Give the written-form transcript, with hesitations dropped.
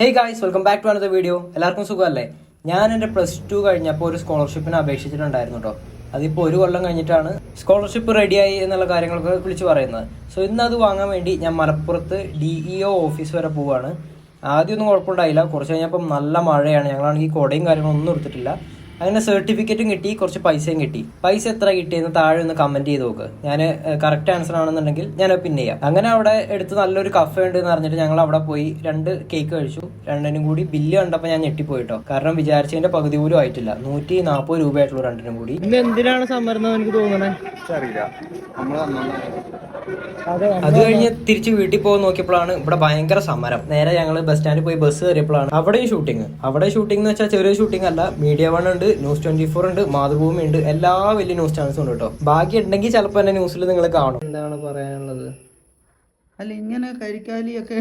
Hey guys, welcome back to another video. എല്ലാവർക്കും സുഖമല്ലേ? ഞാൻ എൻ്റെ +2 കഴിഞ്ഞപ്പോൾ ഒരു സ്കോളർഷിപ്പിന് അപേക്ഷിച്ചിട്ടുണ്ടായിരുന്നു കേട്ടോ. അതിപ്പോൾ 1 കൊല്ലം കഴിഞ്ഞിട്ടാണ് സ്കോളർഷിപ്പ് റെഡിയായി എന്നുള്ള കാര്യങ്ങളൊക്കെ വിളിച്ച് പറയുന്നത്. സോ ഇന്ന് അത് വാങ്ങാൻ വേണ്ടി ഞാൻ മലപ്പുറത്ത് DEO ഓഫീസ് വരെ പോവുകയാണ്. ആദ്യമൊന്നും കുഴപ്പമുണ്ടായില്ല, കുറച്ച് കഴിഞ്ഞപ്പം നല്ല മഴയാണ്. ഞങ്ങളാണെങ്കിൽ കുടയും കാര്യങ്ങളൊന്നും എടുത്തിട്ടില്ല. അങ്ങനെ സർട്ടിഫിക്കറ്റും കിട്ടി, കുറച്ച് പൈസയും കിട്ടി. പൈസ എത്ര കിട്ടിയെന്ന് താഴെ ഒന്ന് കമന്റ് ചെയ്ത് നോക്ക്. ഞാൻ കറക്റ്റ് ആൻസർ ആണെന്നുണ്ടെങ്കിൽ ഞാൻ പിൻ ചെയ്യാം. അങ്ങനെ അവിടെ എടുത്ത് നല്ലൊരു കഫേ ഉണ്ട് എന്ന് പറഞ്ഞിട്ട് ഞങ്ങൾ അവിടെ പോയി 2 കേക്ക് കഴിച്ചു. രണ്ടിനും കൂടി ബില്ല് കണ്ടപ്പോൾ ഞാൻ ഞെട്ടിപ്പോയിട്ടോ. കാരണം വിചാരിച്ചതിന്റെ പകുതി പോലും ആയിട്ടില്ല. 140 രൂപയായിട്ടുള്ളൂ രണ്ടിനും കൂടി. ഇന്ന് എന്തിനാണ് സമരം എനിക്ക് തോന്നണേ? അത് കഴിഞ്ഞ് തിരിച്ച് വീട്ടിൽ പോകാൻ നോക്കിയപ്പോഴാണ് ഇവിടെ ഭയങ്കര സമരം. നേരെ ഞങ്ങൾ ബസ് സ്റ്റാൻഡിൽ പോയി ബസ് കയറിയപ്പോഴാണ് അവിടെയും ഷൂട്ടിങ്. അവിടെ ഷൂട്ടിംഗ് എന്ന് വെച്ചാൽ ചെറിയ ഷൂട്ടിംഗ് അല്ല, മീഡിയ 1 ഉണ്ട്, ന്യൂസ് 24 ഉണ്ട്, മാതൃഭൂമി ഉണ്ട്, എല്ലാ വലിയ ന്യൂസ് ചാനൽസും ഉണ്ട് കേട്ടോ. ബാക്കി ഉണ്ടെങ്കിൽ ചിലപ്പോൾ എന്നെ ന്യൂസിൽ നിങ്ങൾ കാണും. എന്താണ് പറയാനുള്ളത്? അല്ല, ഇങ്ങനെ കരിക്കാലിയൊക്കെ